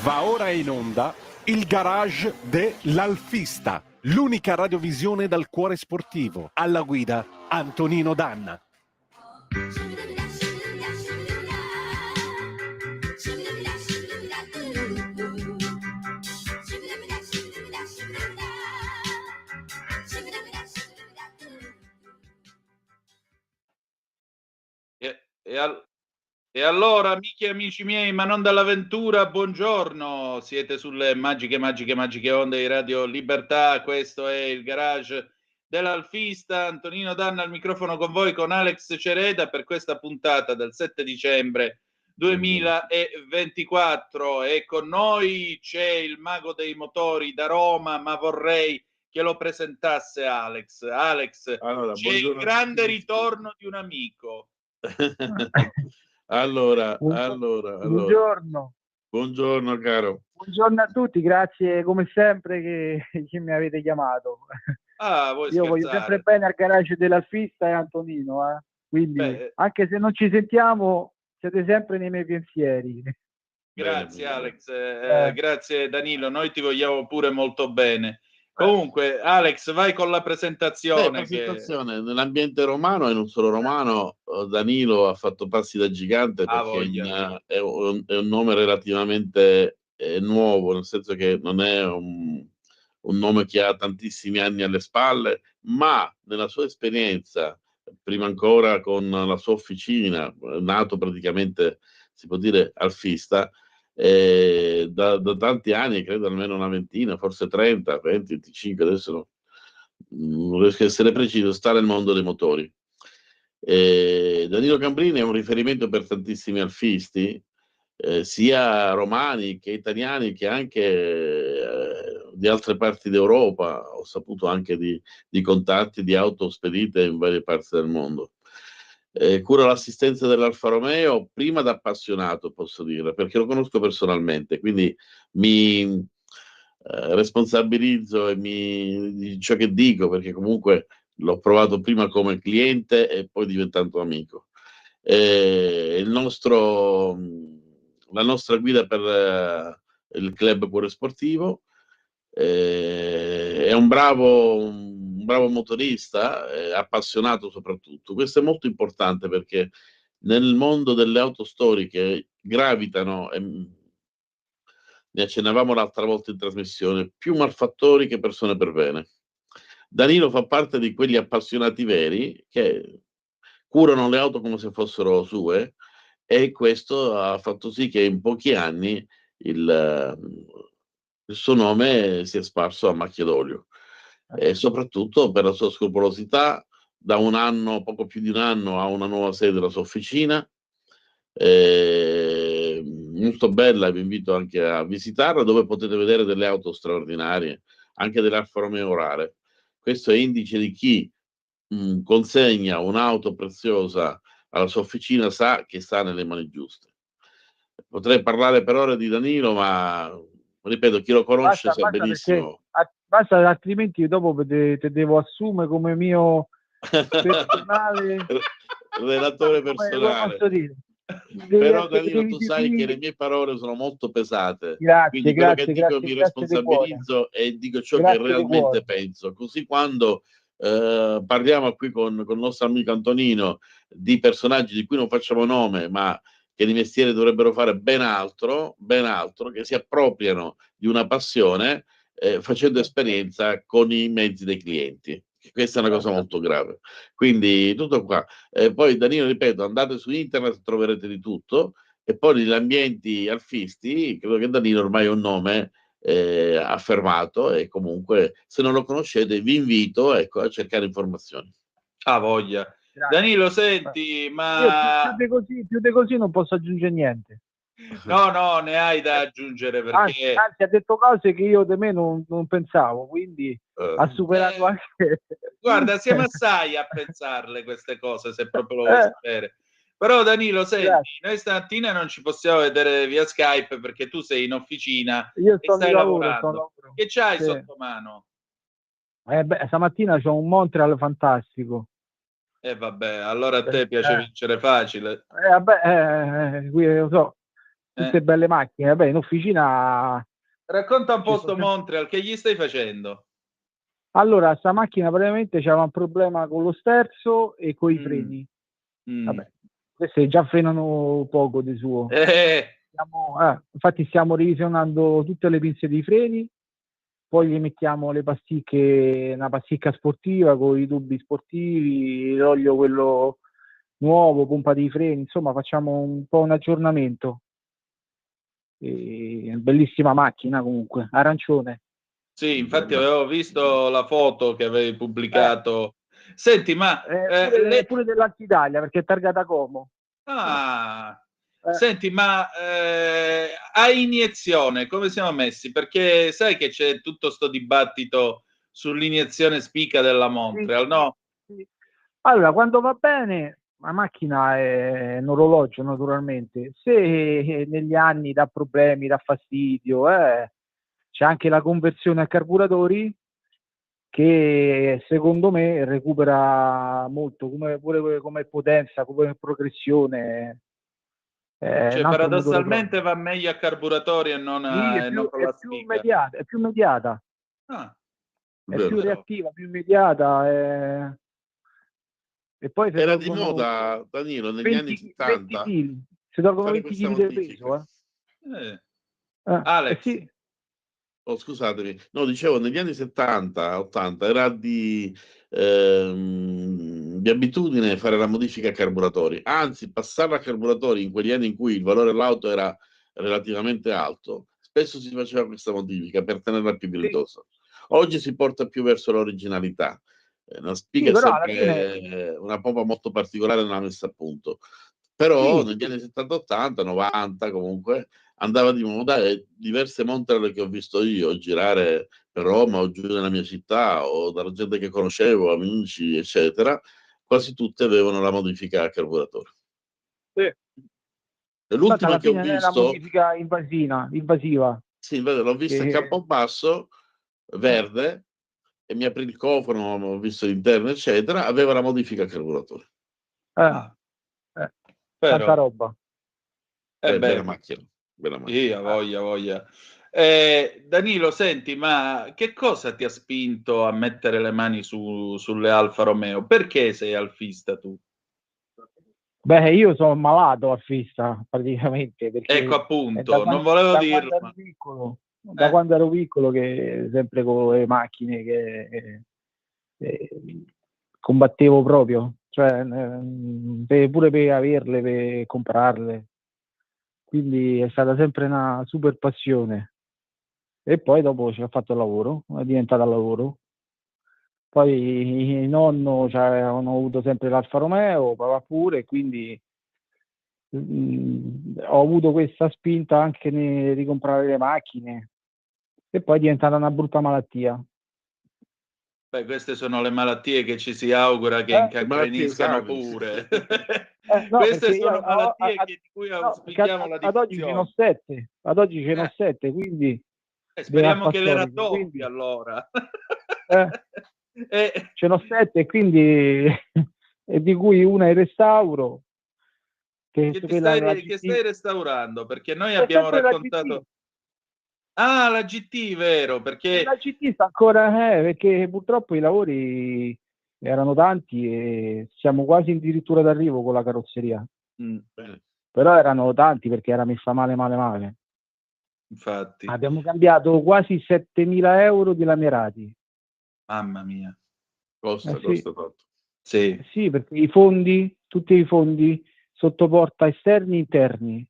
Va ora in onda il garage dell'Alfista, l'unica radiovisione dal cuore sportivo. Alla guida Antonino Danna. E allora, amiche e amici miei, ma non dall'avventura, buongiorno. Siete sulle magiche onde di Radio Libertà. Questo è il garage dell'Alfista. Antonino Danna al microfono con voi, con Alex Cereda, per questa puntata del 7 dicembre 2024. E con noi c'è il mago dei motori da Roma, ma vorrei che lo presentasse Alex. Alex, allora, c'è il grande ritorno di un amico. Allora. Buongiorno. Buongiorno caro. Buongiorno a tutti, grazie come sempre che mi avete chiamato. Io voglio sempre bene al garage dell'Alfista e Antonino, quindi anche se non ci sentiamo siete sempre nei miei pensieri. Grazie bene. Alex, grazie Danilo, noi ti vogliamo pure molto bene. Comunque, Alex, vai con la presentazione. Nell'ambiente romano e non solo romano, Danilo ha fatto passi da gigante perché è un nome relativamente nuovo, nel senso che non è un nome che ha tantissimi anni alle spalle, ma nella sua esperienza, prima ancora con la sua officina, nato praticamente, si può dire, alfista, da tanti anni, credo almeno una ventina, forse 30, 20, 25, adesso non riesco a essere preciso, sta nel mondo dei motori. Danilo Cambrini è un riferimento per tantissimi alfisti, sia romani che italiani che anche di altre parti d'Europa. Ho saputo anche di contatti di auto spedite in varie parti del mondo. Cura l'assistenza dell'Alfa Romeo prima da appassionato, posso dire, perché lo conosco personalmente, quindi mi responsabilizzo di ciò che dico, perché comunque l'ho provato prima come cliente e poi diventando amico. La nostra guida per il club Cuore Sportivo, è un bravo motorista, appassionato soprattutto. Questo è molto importante perché nel mondo delle auto storiche gravitano, ne accennavamo l'altra volta in trasmissione, più malfattori che persone per bene. Danilo fa parte di quegli appassionati veri che curano le auto come se fossero sue, e questo ha fatto sì che in pochi anni il suo nome si è sparso a macchia d'olio, e soprattutto per la sua scrupolosità. Da un anno, poco più di un anno, ha una nuova sede della sua officina, molto bella, vi invito anche a visitarla, dove potete vedere delle auto straordinarie, anche dell'Alfa Romeo rare. Questo è indice di chi consegna un'auto preziosa alla sua officina, sa che sta nelle mani giuste. Potrei parlare per ore di Danilo, ma ripeto, chi lo conosce sa benissimo. Basta, altrimenti dopo te devo assumere come mio personale relatore personale. Però Danilo, tu sai che le mie parole sono molto pesate, quindi quello che dico mi responsabilizzo e dico ciò che realmente penso, così quando parliamo qui con il nostro amico Antonino di personaggi di cui non facciamo nome, ma che di mestiere dovrebbero fare ben altro, che si appropriano di una passione facendo esperienza con i mezzi dei clienti. Questa è una cosa molto grave. Quindi tutto qua. Poi Danilo, ripeto, andate su internet, troverete di tutto, e poi negli ambienti alfisti credo che Danilo ormai è un nome affermato, e comunque se non lo conoscete vi invito, ecco, a cercare informazioni. Ah, voglia. Grazie. Danilo, senti, ma io più di così non posso aggiungere niente. No, ne hai da aggiungere, perché anzi ha detto cose che io di me non pensavo, quindi ha superato anche. Guarda, siamo assai a pensarle queste cose, se proprio lo vuoi sapere. Però Danilo, senti, noi stamattina non ci possiamo vedere via Skype perché tu sei in officina e stai lavorando. Che c'hai sotto mano? Stamattina c'ho un Montreal fantastico. Vabbè, allora a te piace vincere facile. Qui lo so. tutte belle macchine. Vabbè, in officina... Racconta un po' sto Montreal, che gli stai facendo? Allora, sta macchina praticamente c'era un problema con lo sterzo e con i freni. Vabbè, queste già frenano poco di suo. Infatti stiamo revisionando tutte le pinze dei freni, poi gli mettiamo le pasticche, una pasticca sportiva con i tubi sportivi, l'olio quello nuovo, pompa dei freni, insomma facciamo un po' un aggiornamento. Bellissima macchina comunque, arancione. Sì, infatti avevo visto la foto che avevi pubblicato. Senti, ma... pure dell'Antitalia, perché è targata Como. Senti, ma a iniezione come siamo messi? Perché sai che c'è tutto sto dibattito sull'iniezione spica della Montreal, no? Sì. Allora, quando va bene, la macchina è un orologio naturalmente. Se negli anni dà problemi, dà fastidio, c'è anche la conversione a carburatori che secondo me recupera molto, pure come potenza, come progressione. Cioè, paradossalmente va meglio a carburatori e non, con la spica. È più immediata. È più reattiva, più immediata. E poi era di moda, Danilo, negli anni 70. 20 kg. Si tolgono 20 kg del peso. Alex. Sì. Oh, scusatemi, no, dicevo, negli anni 70, 80 era di abitudine fare la modifica a carburatori, anzi passare a carburatori in quegli anni in cui il valore dell'auto era relativamente alto, spesso si faceva questa modifica per tenerla più dignitosa. Oggi si porta più verso l'originalità. Una spiga è sempre una pompa molto particolare nella messa a punto, però negli anni 70-80, 90 comunque andava di moda e diverse Montreal che ho visto io girare per Roma o giù nella mia città o dalla gente che conoscevo, amici eccetera, quasi tutte avevano la modifica a carburatore. L'ultima che ho visto è la modifica invasiva. Sì, l'ho vista a Campobasso, verde, e mi aprì il cofano, ho visto l'interno eccetera, aveva la modifica a carburatore. Tanta roba. Bella macchina. Voglia. Danilo, senti, ma che cosa ti ha spinto a mettere le mani sulle Alfa Romeo? Perché sei alfista tu? Beh, io sono malato alfista praticamente. Perché ecco appunto, non volevo dirlo. Da quando ero piccolo che sempre con le macchine che combattevo proprio, cioè pure per averle, per comprarle. Quindi è stata sempre una super passione. E poi dopo ci ho fatto il lavoro, è diventata lavoro. Poi il nonno hanno avuto sempre l'Alfa Romeo, papà pure, quindi ho avuto questa spinta anche di comprare le macchine. E poi è diventata una brutta malattia. Beh, queste sono le malattie che ci si augura che incancreniscano pure. No, queste sono malattie di cui auspichiamo la ad oggi ce n'ho 7. Ad oggi ce n'ho 7, quindi speriamo che le raddoppi allora. Ce n'ho 7, quindi e di cui una in restauro. Che stai restaurando? Perché noi abbiamo raccontato... la GT, vero? Perché la GT sta ancora, perché purtroppo i lavori erano tanti e siamo quasi addirittura d'arrivo con la carrozzeria. Però erano tanti perché era messa male. Infatti. Abbiamo cambiato quasi 7.000 euro di lamerati. Mamma mia. Costa tanto. Sì, perché tutti i fondi sottoporta esterni e interni,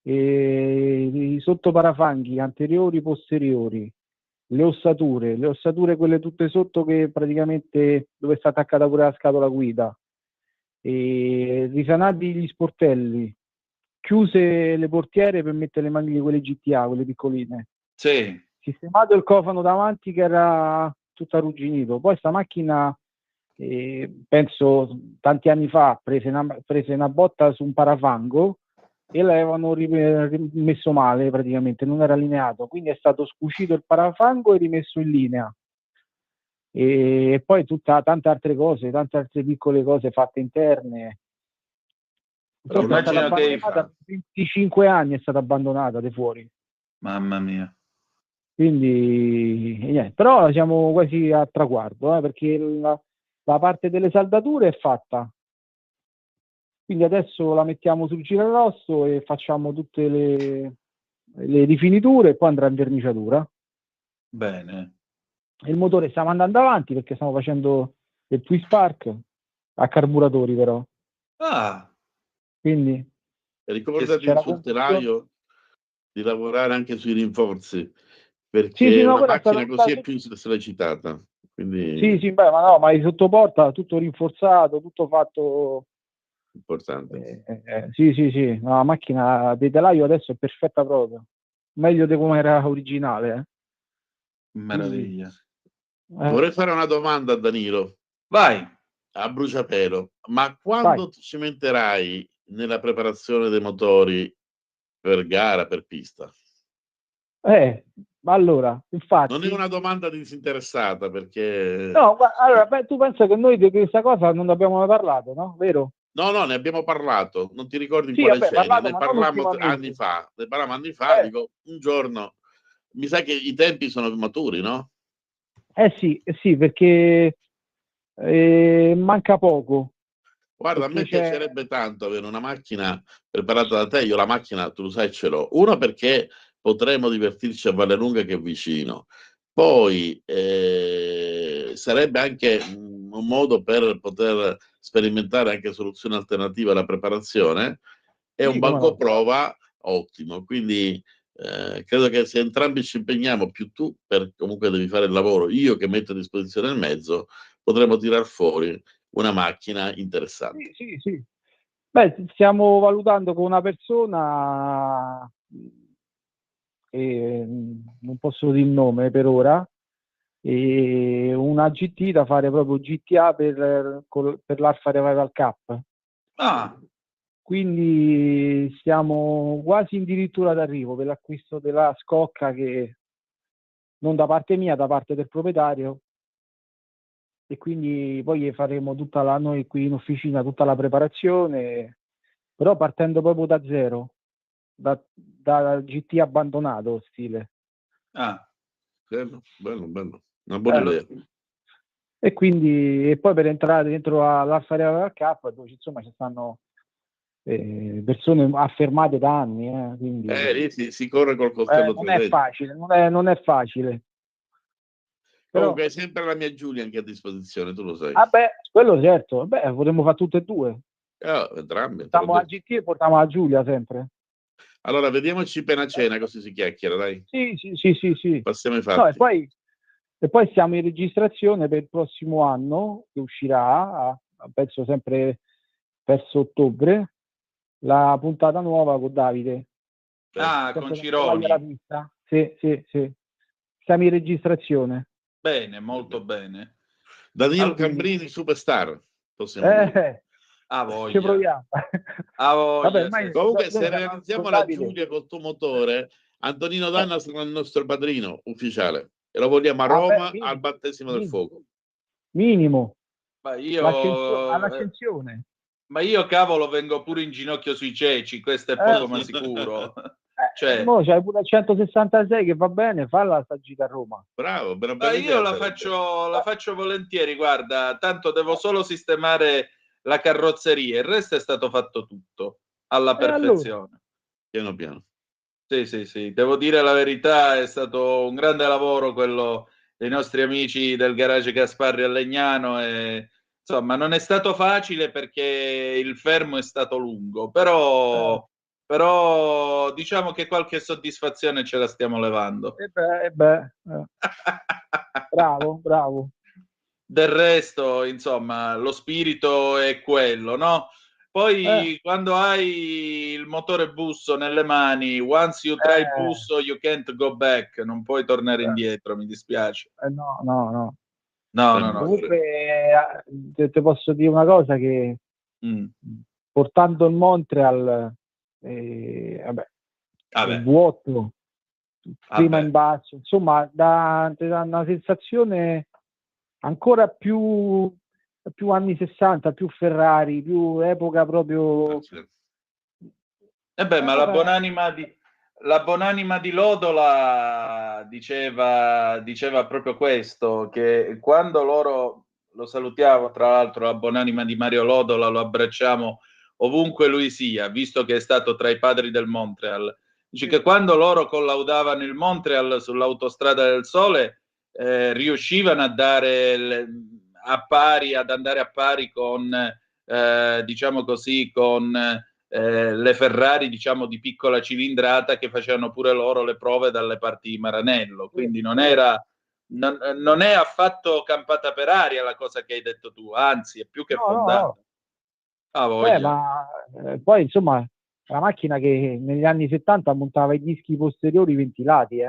i sottoparafanghi anteriori posteriori, le ossature quelle tutte sotto che praticamente dove sta attaccata pure la scatola guida, risanati gli sportelli, chiuse le portiere per mettere le maniglie quelle GTA, quelle piccoline, sistemato il cofano davanti che era tutto arrugginito. Poi sta macchina penso tanti anni fa prese una botta su un parafango e l'avevano rimesso male, praticamente non era allineato, quindi è stato scucito il parafango e rimesso in linea, e poi tante altre cose, tante altre piccole cose fatte interne. Immagino che 25 anni è stata abbandonata di fuori. Mamma mia. Quindi niente, però siamo quasi a traguardo, perché la parte delle saldature è fatta. Quindi adesso la mettiamo sul girarrosto e facciamo tutte le rifiniture e poi andrà in verniciatura. Bene. Il motore stiamo andando avanti perché stiamo facendo il twist spark a carburatori però. Quindi ricordati sul telaio di lavorare anche sui rinforzi, perché una macchina così è più sollecitata. Quindi... Sì, beh, ma il sottoporta tutto rinforzato, tutto fatto. Importante. Sì. No, la macchina di telaio adesso è perfetta proprio. Meglio di come era originale. Meraviglia. Vorrei fare una domanda a Danilo. Vai. A bruciapelo. Ma quando ti cimenterai nella preparazione dei motori per gara, per pista? Allora, infatti... Non è una domanda disinteressata, perché... No, allora, tu pensa che noi di questa cosa non abbiamo mai parlato, no? Vero? No, ne abbiamo parlato. Non ti ricordi in quale scena? Ne parlammo anni fa. Dico, un giorno... Mi sa che i tempi sono maturi, no? Sì, perché manca poco. Guarda, a me piacerebbe tanto avere una macchina preparata da te. Io la macchina, tu lo sai, ce l'ho. Uno, perché potremo divertirci a Vallelunga, che è vicino. Poi sarebbe anche un modo per poter sperimentare anche soluzioni alternative alla preparazione. È un banco prova ottimo. Quindi credo che se entrambi ci impegniamo, più tu, per comunque devi fare il lavoro, io che metto a disposizione il mezzo, potremo tirar fuori una macchina interessante. Sì. Beh, stiamo valutando con una persona, non posso dire il nome per ora, una GT da fare proprio GTA per l'Alfa Revival Cup. Quindi siamo quasi addirittura d'arrivo per l'acquisto della scocca, che non da parte mia, da parte del proprietario. E quindi poi faremo noi qui in officina tutta la preparazione, però partendo proprio da zero, da GT abbandonato stile. Bello, una buona idea. E quindi poi per entrare dentro all'Alfa Revival Cup, dove insomma ci stanno persone affermate da anni, quindi si corre col coltello. Non è facile, non è facile. Comunque è sempre la mia Giulia anche a disposizione, tu lo sai. Quello certo. Potremmo fare tutte e due. Entrambi. Portiamo la GT e portiamo la Giulia sempre. Allora, vediamoci appena cena, così si chiacchiera, dai. Sì. Passiamo ai fatti. E poi siamo in registrazione per il prossimo anno, che uscirà, penso sempre verso ottobre, la puntata nuova con Davide. Con Cironi. Sì. Siamo in registrazione. Bene, molto bene. Danilo Cambrini, superstar. Possiamo dire. Voglia. Ci proviamo. Vabbè, comunque, se realizziamo la Giulia col tuo motore, Antonino Danna sarà il nostro padrino ufficiale. E lo vogliamo a Roma al battesimo del fuoco. Minimo. Ma io all'ascensione. Ma io, cavolo, vengo pure in ginocchio sui ceci, questo è poco ma sicuro. No, c'hai pure il 166 che va bene, falla sta gita a Roma. Bravo, io la faccio volentieri, guarda, tanto devo solo sistemare la carrozzeria, il resto è stato fatto tutto alla perfezione. Allora. Piano. Sì, devo dire la verità, è stato un grande lavoro quello dei nostri amici del garage Gasparri a Legnano, e insomma non è stato facile perché il fermo è stato lungo, però diciamo che qualche soddisfazione ce la stiamo levando. Bravo. Del resto, insomma, lo spirito è quello, no? Poi quando hai il motore busso nelle mani, once you try il busso, you can't go back, non puoi tornare indietro, mi dispiace. No. Comunque, ti posso dire una cosa, che portando il Montreal, il vuoto, prima in basso, insomma, dà una sensazione ancora più anni 60, più Ferrari, più epoca proprio Ma la buonanima di Lodola diceva proprio questo, che quando loro, lo salutiamo tra l'altro, la buonanima di Mario Lodola, lo abbracciamo ovunque lui sia, visto che è stato tra i padri del Montreal, dice che quando loro collaudavano il Montreal sull'autostrada del Sole riuscivano a dare ad andare a pari con diciamo così, con le Ferrari, diciamo, di piccola cilindrata, che facevano pure loro le prove dalle parti di Maranello, quindi non è affatto campata per aria la cosa che hai detto tu, anzi è più che fondata. Ma poi insomma la macchina che negli anni 70 montava i dischi posteriori ventilati,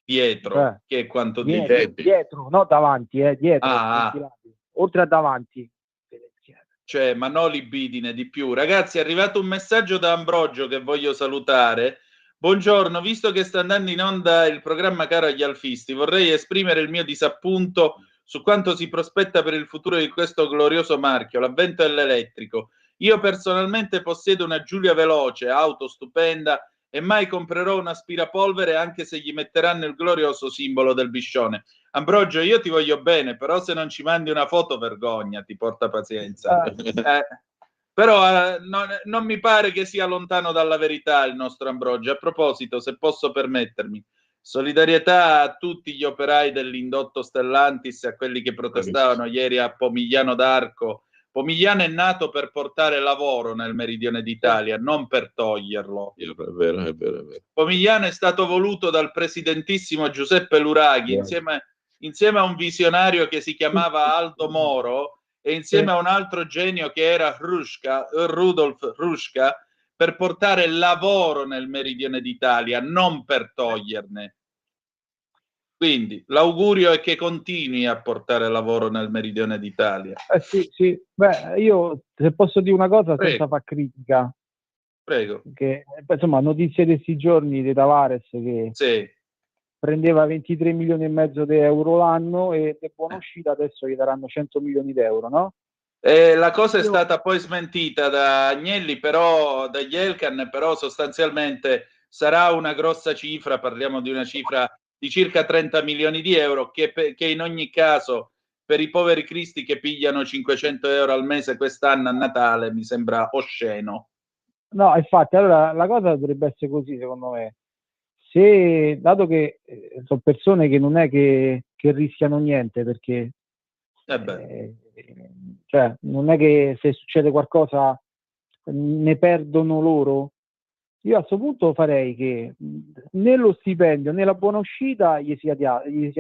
dietro, che è quanto dietro, no davanti, dietro, ventilati, oltre a davanti. Cioè, ma no libidine di più. Ragazzi, è arrivato un messaggio da Ambrogio che voglio salutare. Buongiorno, visto che sta andando in onda il programma Caro agli Alfisti, vorrei esprimere il mio disappunto su quanto si prospetta per il futuro di questo glorioso marchio, l'avvento dell'elettrico. Io personalmente possiedo una Giulia Veloce, auto stupenda, e mai comprerò un aspirapolvere anche se gli metteranno il glorioso simbolo del Biscione. Ambrogio, io ti voglio bene, però se non ci mandi una foto, vergogna, ti porta pazienza. Però non mi pare che sia lontano dalla verità il nostro Ambrogio. A proposito, se posso permettermi, solidarietà a tutti gli operai dell'indotto Stellantis e a quelli che protestavano ieri a Pomigliano d'Arco. Pomigliano è nato per portare lavoro nel meridione d'Italia, non per toglierlo. È vero. Pomigliano è stato voluto dal presidentissimo Giuseppe Luraghi insieme a un visionario che si chiamava Aldo Moro e insieme a un altro genio che era Rudolf Hruška, per portare lavoro nel meridione d'Italia, non per toglierne. Quindi l'augurio è che continui a portare lavoro nel meridione d'Italia. Sì. Beh, io se posso dire una cosa senza far critica. Prego. Che, insomma, notizie di questi giorni di Tavares che prendeva 23 milioni e mezzo di euro l'anno e di buona uscita adesso gli daranno 100 milioni di euro, no? La cosa è stata poi smentita da Agnelli, però dagli Elkann, però sostanzialmente sarà una grossa cifra, parliamo di una cifra di circa 30 milioni di euro, che in ogni caso per i poveri cristi che pigliano 500 euro al mese quest'anno a Natale mi sembra osceno. No, infatti, allora la cosa dovrebbe essere così, secondo me. Se, dato che sono persone che non è che rischiano niente, perché cioè, non è che se succede qualcosa ne perdono loro. Io a questo punto farei che né lo stipendio né la buona uscita gli sia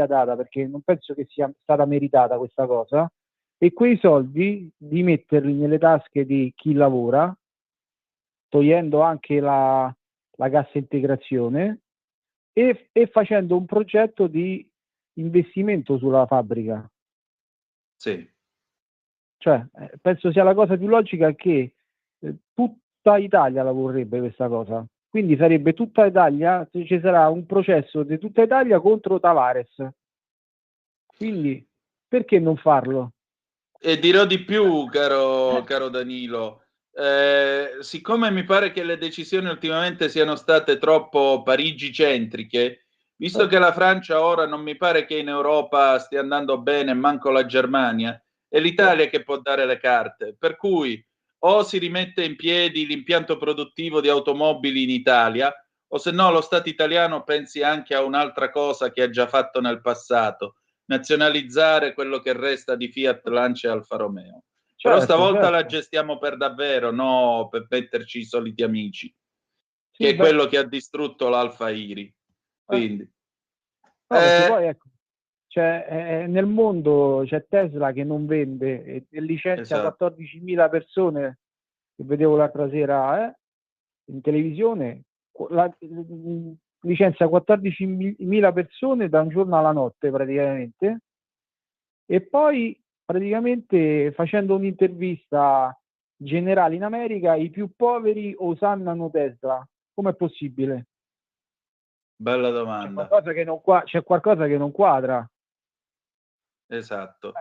data, perché non penso che sia stata meritata questa cosa, e quei soldi di metterli nelle tasche di chi lavora, togliendo anche la cassa integrazione e facendo un progetto di investimento sulla fabbrica. Sì. Cioè, penso sia la cosa più logica, che tutta Italia la vorrebbe questa cosa. Quindi sarebbe tutta Italia, ci sarà un processo di tutta Italia contro Tavares. Quindi perché non farlo? E dirò di più, caro Danilo. Siccome mi pare che le decisioni ultimamente siano state troppo Parigi-centriche, visto che la Francia ora non mi pare che in Europa stia andando bene, manco la Germania, è l'Italia che può dare le carte. Per cui o si rimette in piedi l'impianto produttivo di automobili in Italia, o se no lo Stato italiano pensi anche a un'altra cosa che ha già fatto nel passato: nazionalizzare quello che resta di Fiat, Lancia e Alfa Romeo. Però stavolta la gestiamo per davvero, no per metterci i soliti amici, che è quello che ha distrutto l'Alfa Iri. Quindi poi ecco, nel mondo c'è Tesla che non vende e licenzia 14.000 persone, che vedevo l'altra sera in televisione, licenzia 14.000 persone da un giorno alla notte praticamente, e poi praticamente facendo un'intervista generale in America, i più poveri osannano Tesla. Com'è possibile? Bella domanda. C'è qualcosa che non quadra. Esatto.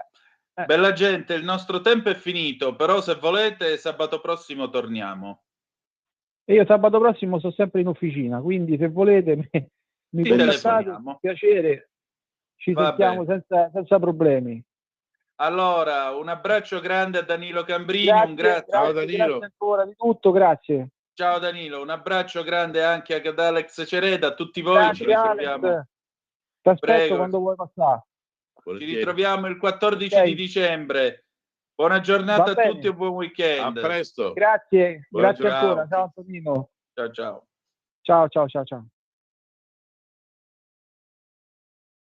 Bella gente, il nostro tempo è finito, però se volete sabato prossimo torniamo. E io sabato prossimo sto sempre in officina, quindi se volete mi contattate, con piacere, ci sentiamo senza problemi. Allora, un abbraccio grande a Danilo Cambrini, grazie. Ciao Danilo. Grazie ancora di tutto, grazie. Ciao Danilo, un abbraccio grande anche ad Alex Cereda, a tutti voi. Grazie, ci ritroviamo. Ti aspetto quando vuoi passare. Ci ritroviamo il 14 di dicembre. Buona giornata a tutti e buon weekend. A presto. Grazie ancora. Ciao Antonino. Ciao. Ciao.